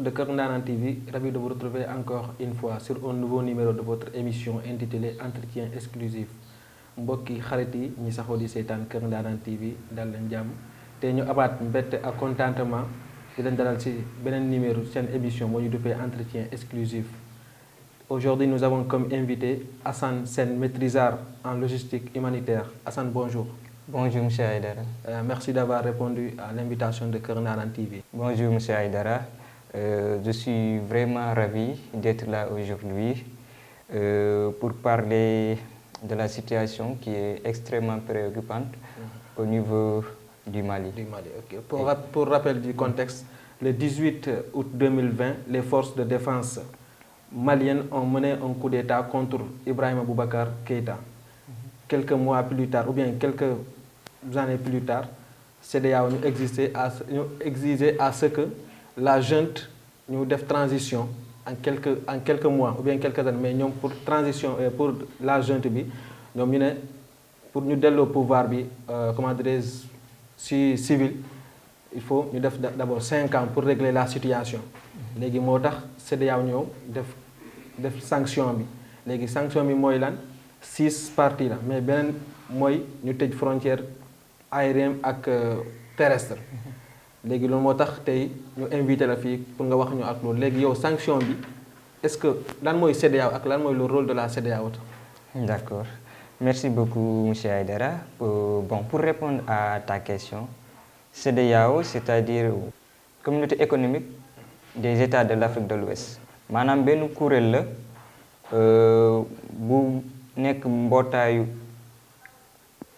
de Kër Ndanane TV, ravi de vous retrouver encore une fois sur un nouveau numéro de votre émission intitulée Entretien exclusif mbokki xarit yi ñi saxoo di seetaan Kër Ndanane TV dal leen jàmm te ñu abaat mbette ak contentement di leen dalal ci beneen numéro seen émission moo ñu duppee Entretien exclusif. Aujourd'hui nous avons comme invité Assane Sène, maîtrisard en logistique humanitaire. Assane, bonjour. Bonjour M. Aïdara. Merci d'avoir répondu à l'invitation de Kër Ndanane TV. Bonjour M. Aïdara. Je suis vraiment ravi d'être là aujourd'hui pour parler de la situation qui est extrêmement préoccupante au niveau du Mali. Okay. Pour rappel du contexte, le 18 août 2020, les forces de défense maliennes ont mené un coup d'État contre Ibrahima Boubacar Keïta. Quelques mois plus tard, ou bien quelques années plus tard, CEDEAO nous exigeait à ce que la junte nous def transition en quelques mois ou bien quelques années, mais ñoom pour transition pour la junte bi ñoom ñu ne pour ñu delloo pouvoir bi comment dirais-je si civil, il faut ñu def d'abord 5 ans pour régler la situation. Léegi moo tax CEDEAO ñëw def sanction bi léegi sanction bi mooy lan 6 parties la mais beneen mooy ñu tëj frontière aérienne ak terrestre. léegi loolu moo tax tey ñu invité la fii pour nga wax ñu ak loolu léegi yow sanction bi est-ce que lan mooy CEDEAO ak lan mooy le rôle de la CEDEAO. D'accord. Merci beaucoup M. Aïdara. Pour répondre à ta question, CEDEAO, c'est-à-dire Communauté économique des États de l'Afrique de l'Ouest. maanaam benn kuréel la bu nekk mbootaayu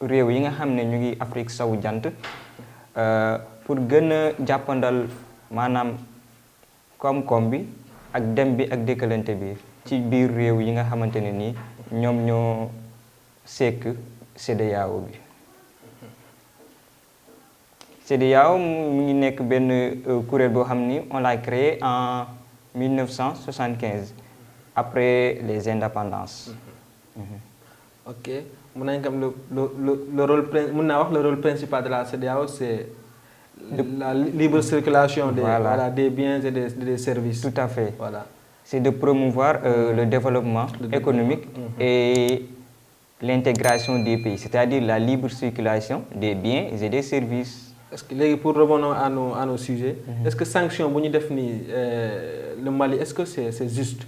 réew yi nga xam ne ñu ngi Afrique sowu jant pour gën a jàppandal maanaam koom-koom bi ak dem bi ak dëkkalante bi ci biir réew yi nga xamante ne nii ñoom ñoo sekk CEDEAO bi. CEDEAO mu ngi nekk benn kuréel boo xam ni on l'a créé en 1975 après les indépendances. Ok, mun nañu xam le rôle le rôle principal de la CEDEAO c'est la libre circulation des biens et des services. Tout à fait. Voilà. C'est de promouvoir le développement économique et l'intégration des pays, c'est-à-dire la libre circulation des biens et des services. Est-ce que léegi pour revenir à nos sujets, est-ce que sanction bu ñu def nii le Mali est-ce que c'est juste?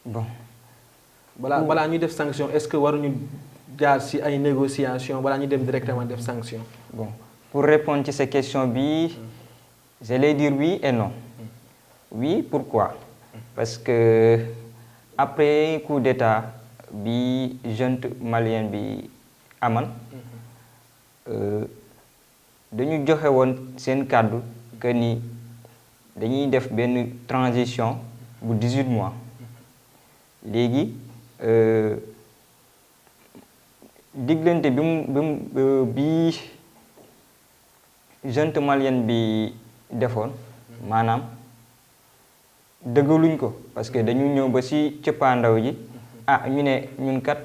Bon. balaa ñu def sanction est-ce que waruñu jaar ci ay négociations balaa ñu dem directement def sanction? Bon, pour répondre à cette question bi, j'allais dire oui et non. Oui, pourquoi? Parce que après coup d'État bi junte malienne bi aman dañu joxe woon seen kàddu que ni dañuy def benn transition bu 18 mois léegi diggante bi junte malienne bi defoon maanaam dëggaluñ ko parce que dañu ñëw ba ci cëppaandaw ji ñu ne ñun kat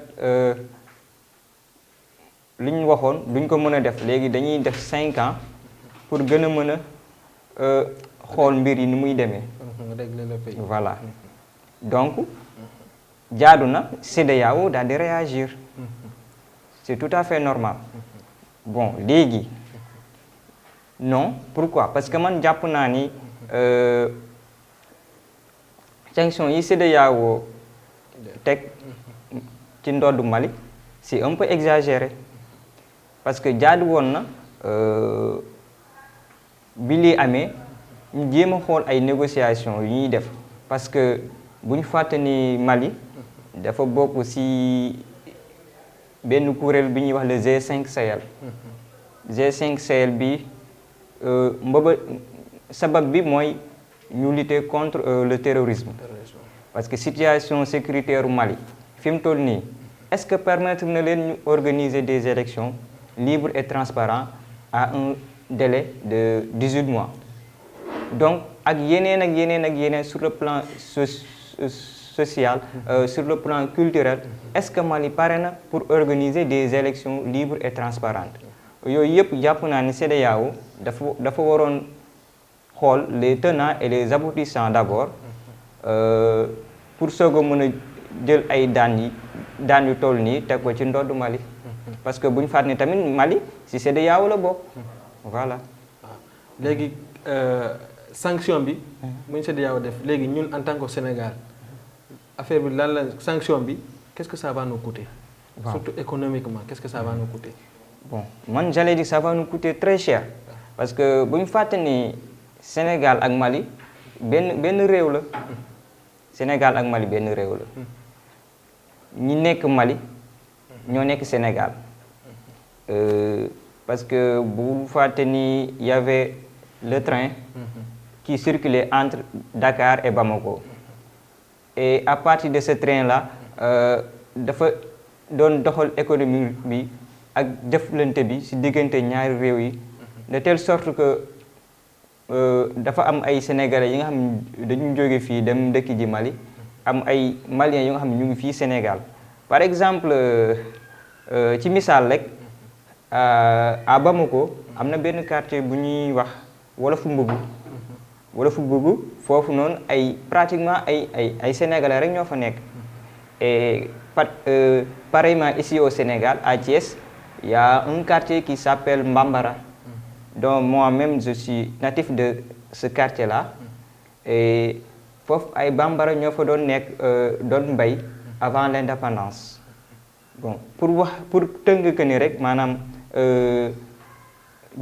li ñu waxoon duñ ko mën a def léegi dañuy def 5 ans pour gën a mën a xool mbir yi ni muy demee. Régler le pays. Voilà. Donc jaadu na CEDEAO daal di réagir. C'est tout à fait normal. Bon léegi non pourquoi parce que man jàpp naa ni sanction yi CEDEAO teg ci ndoddu Mali c'est un peu exagéré. Parce que jaadu woon na bi lii amee ñu jéem a xool ay négociations yu ñuy def parce que bu ñu fàtte ni Mali dafa bokk ci benn kuréel bi ñuy wax le G5 Sahel. G5 Sahel bi sabab bi mooy ñu lutter contre le terrorisme. Parce que situation sécuritaire Mali fi mu toll nii est-ce que permettre na leen ñu organiser des élections libres et transparentes à un délai de 18 mois. Donc ak yeneen sur le plan social, sur le plan culturel, est-ce que Mali pare na pour organiser des élections libres et transparentes? Yooyu yëpp jàpp naa ni CEDEAO dafa waroon xool les tenants et les aboutissants d'abord pour soog a mën a jël ay daan yu toll nii teg ko ci ndoddu Mali parce que bu ñu fàttali tamit Mali ci CEDEAO la bokk voilà. léegi sanction bi bu ñu CEDEAO def léegi ñun en tant que Sénégal affaire bi lan la sanction bi qu'est-ce que ça va nous coûter? Surtout économiquement, qu'est-ce que ça va nous coûter? Bon, moi j'allais dire que ça va nous coûter très cher parce que bu ñu fàttali ni Sénégal ak Mali benn réew la Sénégal ak Mali benn réew la ñi nekk Mali ñoo nekk Sénégal parce que bu fàttali ni y avait le train qui circulait entre Dakar et Bamako et à partir de ce train-là dafa doon doxal économie bi ak jëflante bi ci diggante ñaari réew yi de telle sorte que dafa am ay sénégalais yi nga xam ne dañu jóge fii dem dëkk ji Mali am ay maliens yi nga xam ne ñu ngi fii Sénégal par exemple ci misaal rek à Bamako am na benn quartier bu ñuy wax Wolofu Mbougou foofu noonu pratiquement ay sénégalais rek ñoo fa nekk et pareillement ici au Sénégal à Thiès il y a un quartier qui s'appelle Mbambara donc moi-même je suis natif de ce quartier-là et foofu ay bambara ñoo fa doon nekk doon mbay avant l'indépendance bon pour tënk que ni rek maanaam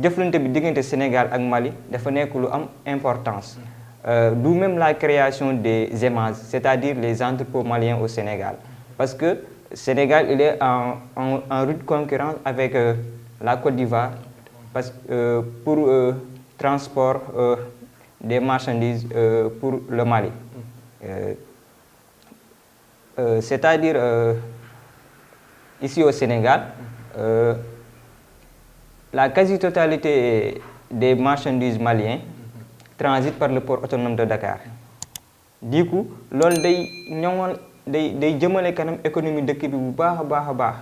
jëflante bi diggante Sénégal ak Mali dafa nekk lu am importance d'où même la création des EMAS c'est-à-dire les entrepôts maliens au Sénégal parce que Sénégal il est en rude concurrence avec la Côte d'Ivoire parce que pour transport des marchandises pour le Mali c'est-à-dire ici au Sénégal la quasi-totalité des marchandises maliens transitent par le port autonome de Dakar du coup loolu day ñoŋal day jëmale kanam économie dëkk bi bu baax a baax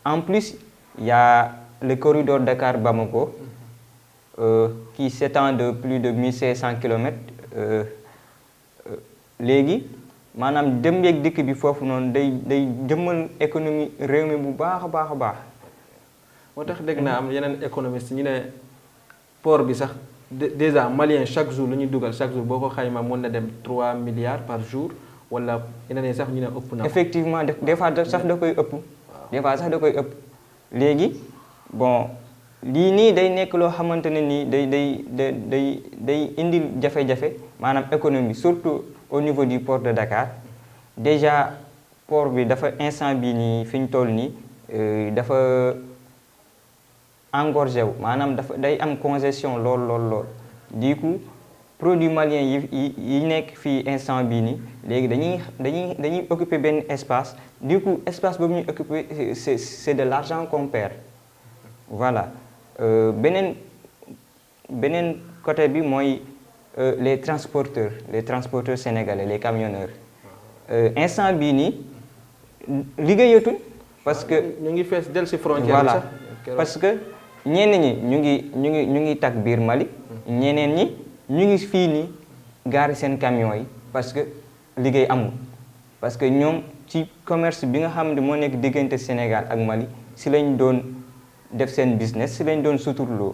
en plus il y a le corridor Dakar-Bamako qui s'étend de plus de 1500 kilomètres léegi maanaam dem yeeg dikk bi foofu noonu day jëmmal économie réew mi bu baax a baax moo tax dégg naa am yeneen économiste ñu ne port bi sax déjà malien chaque jour lu ñuy dugal chaque jour boo ko xayma mën na dem 3 milliards par jour wala yeneen sax ñu ne ëpp na. effectivement des fois sax da koy ëpp. des fois sax da koy ëpp. léegi bon lii nii day nekk loo xamante ne nii day indil jafe-jafe maanaam économie surtout au niveau du port de Dakar déjà port bi dafa instant bii nii fi ñu toll nii dafa engorgé wu maanaam day am congestion lool du coup produits maliens yi nekk fii instant bii nii léegi dañuy occuper benn espace du coup espace boobu ñuy occuper c'est de l'argent qu'on perd voilà beneen côté bi mooy les transporteurs sénégalais les camionneurs instant bii nii liggéeyatuñ parce que ñu ngi fees del ci frontière voilà parce que ñenn ñi ñu ngi tag biir Mali ñeneen ñi ñu ngi fii nii gaari seen camions yi parce que liggéey amul parce que ñoom ci commerce bi nga xam ne moo nekk diggante Sénégal ak Mali si lañ doon def seen business si lañ doon suturloo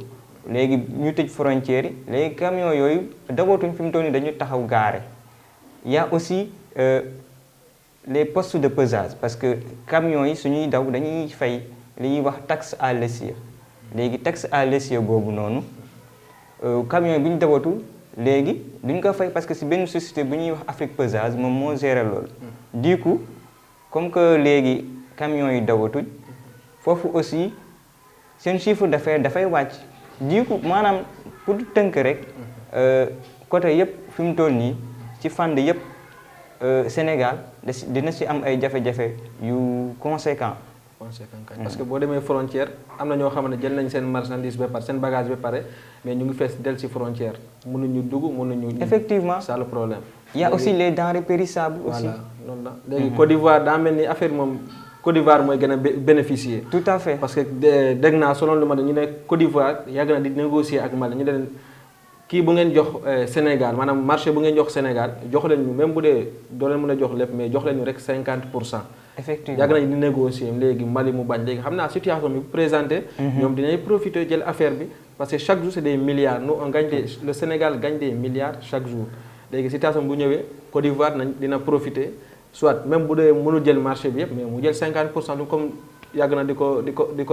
léegi ñu tëj frontières yi léegi camions yooyu dawatuñ fi mu toll nii dañu taxaw gaare y a aussi les postes de pesage parce que camions yi suñuy daw dañuy fay li ñuy wax taxe à l'essieu léegi taxe à l'essieu boobu noonu camion bi ñu dawatul léegi duñ ko fay parce que si benn société bu ñuy wax Afrique Pesage moom moo géré loolu du coup comme que léegi camions yi dawatuñ foofu aussi seen chiffre d'affaires dafay wàcc du coup maanaam pour tënk rek côté yëpp fi mu toll nii ci fànn yëpp Sénégal dina si am ay jafe-jafe yu conséquent parce que boo demee frontière am na ñoo xam ne jël nañ seen marchandise ba pare seen bagage ba pare mais ñu ngi fees del ci frontière mënuñu dugg mënuñu. effectivement c'est le problème. il y a aussi les denrées périssables aussi. voilà noonu la léegi Côte d'Ivoire daa mel ni affaire moom Côte d'Ivoire mooy gën a bénéficier. tout à fait parce que dégg naa selon lu ma ñu ne Côte d'Ivoire yàgg na di négocier ak Mali ñu leen kii bu ngeen jox Sénégal maanaam marché bu ngeen jox Sénégal jox leen ñu même bu dee doo leen mën a jox lépp mais jox leen ñu rek 50%. effectivement yàgg nañ di négocier léegi Mali mu bañ léegi xam naa situation bi bu présenté. ñoom dinañ profiter jël affaire bi parce que chaque jour c'est des milliards nous on gagne le Sénégal gagne des milliards chaque jour léegi situation bu ñëwee Côte d'Ivoire dina profiter soit même bu dee mënul jël marché bi yëpp mais mu jël 50% du comme yàgg na di ko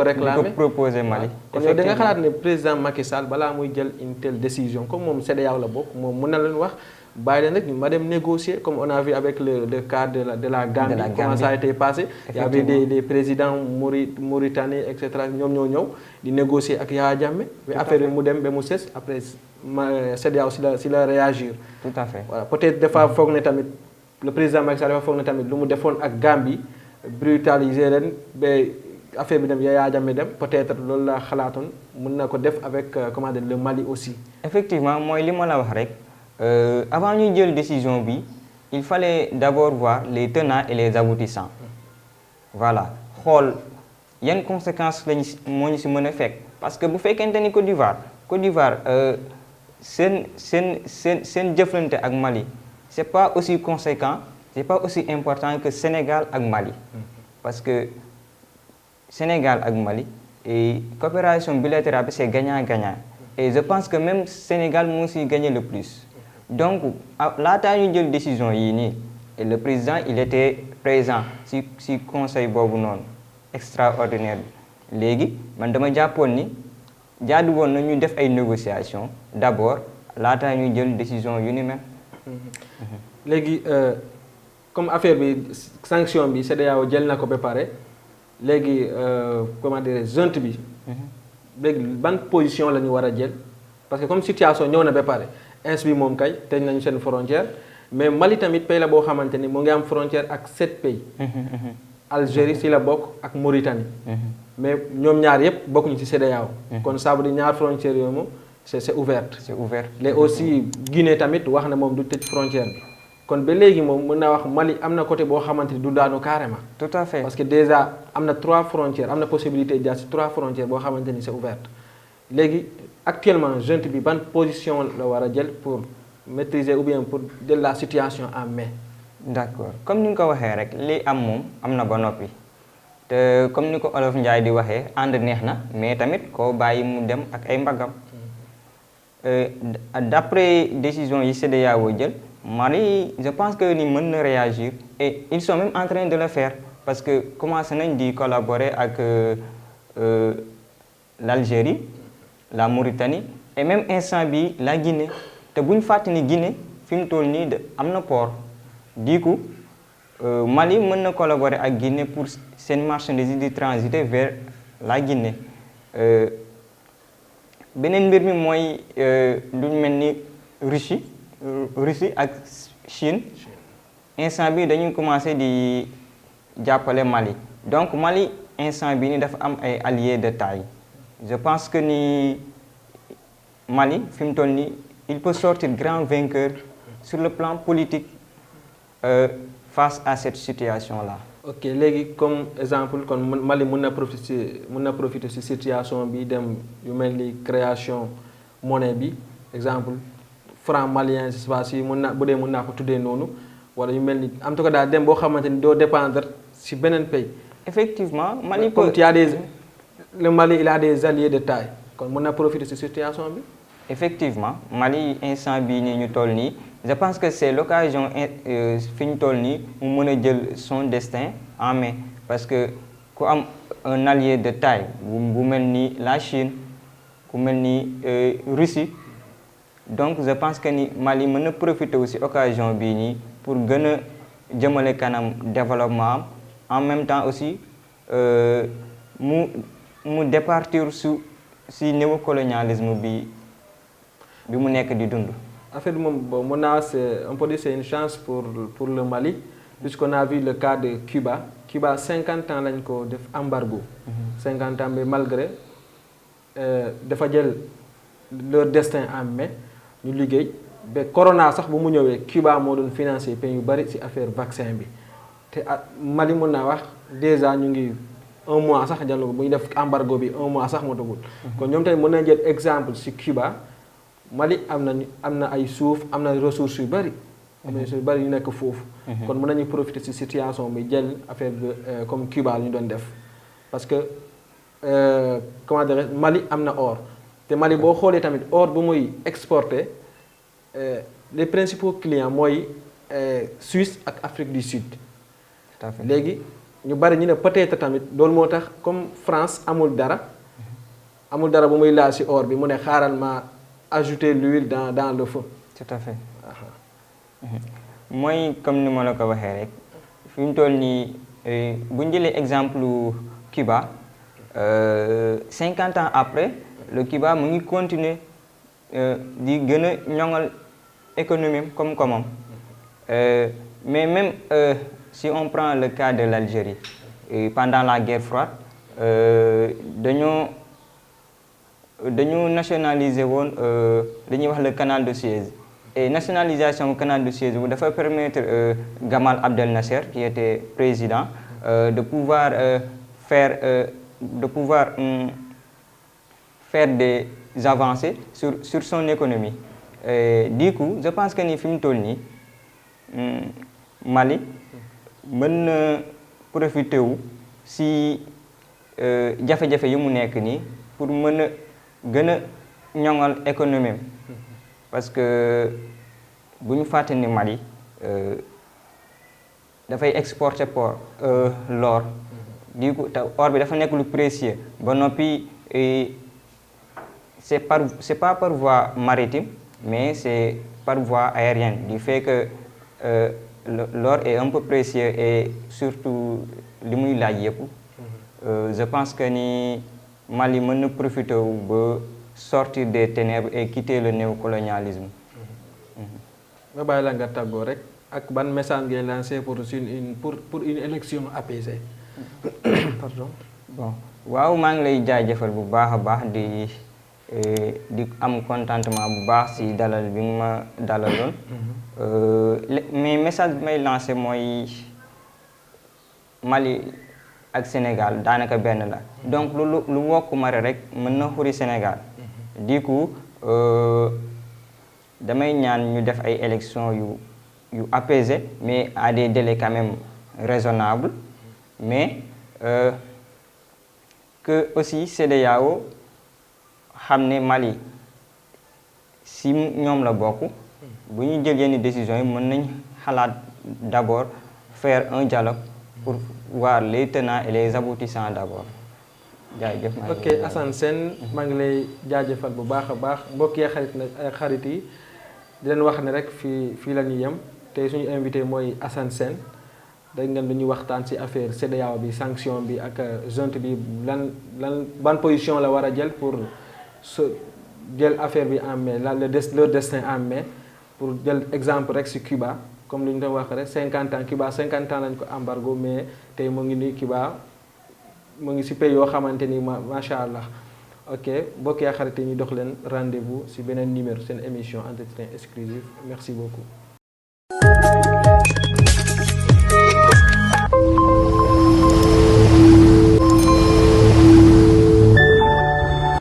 réclamer. di ko proposer Mali. kon yow da nga xalaat ne président Macky Sall balaa muy jël une telle décision comme moom CEDEAO la bokk moom mën na leen wax bàyyi leen rek ñu ma dem négocier comme on a vu avec le cas de la Gambie. Comment ça a été passé. Il y avait des présidents Mauritanie et cetera ñoom ñoo ñëw di négocier ak Yaya Jammeh. mais affaire bi mu dem ba mu ses après CEDEAO si la réagir. tout à fait voilà peut-être dafa foog ne tamit le président Macky Sall dafa foog ne tamit lu mu defoon ak Gambie. brutaliser leen ba affaire bi dem Yaya Jammeh dem peut-être loolu la xalaatoon mën na ko def avec comment dire le Mali aussi. effectivement mooy li ma la wax rek avant ñuy jël décision bi il fallait d'abord voir les tenants et les aboutissants voilà xool yan conséquences lañu moo ñu si mën a fekk parce que bu fekkente ni Côte d'Ivoire seen jëflante ak Mali c'est pas aussi conséquent. C'est pas aussi important que Sénégal ak Mali parce que Sénégal ak Mali et coopération bilatérale c'est gagnant-gagnant et je pense que même Sénégal moo si gagné le plus donc laataa ñu jël décision yii nii et le président il était présent si conseil boobu noonu extraordinaire bi léegi man dama jàppoon ni jaadu woon na ñu def ay négociations d'abord laataa ñu jël décision yu ni mel. léegi. Comme affaire bi sanction bi CEDEAO jël na ko ba pare léegi comment dire junte bi. léegi ban position la ñu war a jël parce que comme situation ñëw na ba pare ins bi moom kay tëj nañu seen frontière mais Mali tamit pays la boo xamante ni mu ngi am frontière ak 7 pays. Algérie si la bokk ak Mauritanie. mais ñoom ñaar yëpp bokkuñu ci CEDEAO. kon ça veut dire ñaar frontières yooyu moom c'est ouverte. c'est ouvert léegi aussi Guinée tamit wax na moom du tëj frontière bi. kon ba léegi moom mën naa wax Mali am na côté boo xamante ni du daanu carrément. tout à fait parce que déjà am na 3 frontières am na possibilité jaar ci 3 frontières boo xamante ni c'est ouverte léegi actuellement junte bi ban position la war a jël pour maîtriser ou bien pour jël la situation en main. d'accord comme ni nga ko waxee rek li am moom am na ba noppi te comme ni ko Olof Njaay di waxee ànd neex na mais tamit koo bàyyi mu dem ak ay mbagam d'après décision yi CEDEAO jël. Mali je pense que ni mën na réagir et ils sont même en train de le faire parce que commencé nañ di collaborer ak l'Algérie la Mauritanie et même instant bi la Guinée te bu ñu fàtte ni Guinée fi mu toll nii am na port du coup Mali mën na collaborer ak Guinée pour seen marchandises di transiter vers la Guinée beneen mbir mi mooy lu mel ni Russie ak Chine instant bi dañuy commencer di jàppale Mali donc Mali instant bi ni dafa am ay alliés de taille je pense que ni Mali fi mu toll nii il peut sortir grand vainqueur sur le plan politique face à cette situation-là. ok léegi comme exemple kon Mali mën na profiter ci situation bi dem yu mel ni création monnaie bi exemple. franc malien je sais pas si bu dee mën naa ko tuddee noonu wala yu mel ni en tout cas daal dem boo xamante ni doo dépendre si beneen pays. effectivement Mali comme il y a le Mali il a des alliés de taille kon mën na profiter ci situation bi. effectivement Mali instant bii nii ñu toll nii je pense que c'est l'occasion fi ñu toll nii mu mën a jël son destin en main parce que ku am un allié de taille bu mel ni la Chine ku mel ni Russie. donc je pense que ni Mali mën na profiter aussi occasion bii nii pour gën a jëmale kanam développement en même temps aussi mu départir si néocolonialisme bi mu nekk di dund. en fait moom bon mën naa on peut dire c'est une chance pour le Mali puisqu'on a vu le cas de Cuba 50 ans lañ ko def embargo. 50 ans mais malgré dafa jël leur destin en main. ñu liggéey ba corona sax bu mu ñëwee Cuba moo doon financer pays yu bari ci affaire vaccin bi te Mali mën naa wax déjà ñu ngi 1 mois sax jàll bu ñu def embargo bi 1 mois sax moo dugul kon ñoom tamit mën nañ jël exemple ci Cuba Mali am na ay suuf am na ressources yu bari. am na ressources yu bari yu nekk foofu. kon mën nañu profiter ci situation bi jël affaire bi comme Cuba ñu doon def parce que comment dire Mali am na or te Mali boo xoolee tamit or bu muy exporter les principaux clients mooy Suisse ak Afrique du Sud. tout à fait léegi ñu bari ñu ne peut-être tamit loolu moo tax comme France amul dara bu muy laal ci or bi mu ne xaaral ma ajouter l'huile dans le feu. tout à fait mooy comme ni ma la ko waxee rek fi mu toll nii bu ñu jëlee exemple Cuba 50 ans après le Cuba mu ngi continuer di gën a ñoŋal économie comme koomam mais même si on prend le cas de l'Algérie pendant la guerre froide dañoo nationaliser woon dañuy wax le canal de Suez et nationalisation du canal de Suez dafa permettre Gamal Abdel Nasser qui était président de pouvoir faire des avancées sur son économie. Du coup je pense que ni fi mu toll nii Mali mën na profité wu si jafe-jafe yu mu nekk nii pour mën a gën a ñoŋal économie parce que bu ñu fàtte ni Mali dafay exporter l'or du coup te or bi dafa nekk lu précieux ba noppi c'est pas par voie maritime mais c'est par voie aérienne du fait que l'or est un peu précieux et surtout li muy laaj yëpp je pense que ni Mali mën na profiter wu ba sortir des ténèbres et quitter le néocolonialisme. nga bàyyi la nga tàggoo rek ak ban message ngay lancé pour une élection apaisée. Pardon. Bon waaw maa ngi lay jaajëfal bu baax a baax di am contentement bu baax ci dalal bi nga ma dalaloon. mais message bi may lancé mooy Mali ak Sénégal daanaka benn la donc lu wokk mare rek mën na xuri Sénégal. Du coup damay ñaan ñu def ay élections yu apaisées mais à des délais quand même raisonnables mais que aussi CEDEAO xam ne Mali si ñoom la bokk bu ñu jël yenn décisions yi mën nañ xalaat d'abord faire un dialogue pour voir les tenants et les aboutissants d'abord. jaajëf ok Assane Sène maa ngi lay jaajëfal bu baax a baax mbokk yi xarit yi di leen wax ne rek fii la ñuy yem tey suñu invité mooy Assane Sène dégg ngeen lu ñuy waxtaan ci affaire CEDEAO bi sanction bi ak junte bi ban position la war a jël pour jël affaire bi en main leur destin en main pour jël exemple rek ci Cuba comme lu ñu doon wax rek 50 ans Cuba 50 ans lañ ko embargo mais tey mu ngi nii Cuba mu ngi ci pays yoo xamante ni macha allah ok mbokk yaa xarit yi ñu dox leen rendez-vous ci beneen numéro seen émission entretien exclusif merci beaucoup.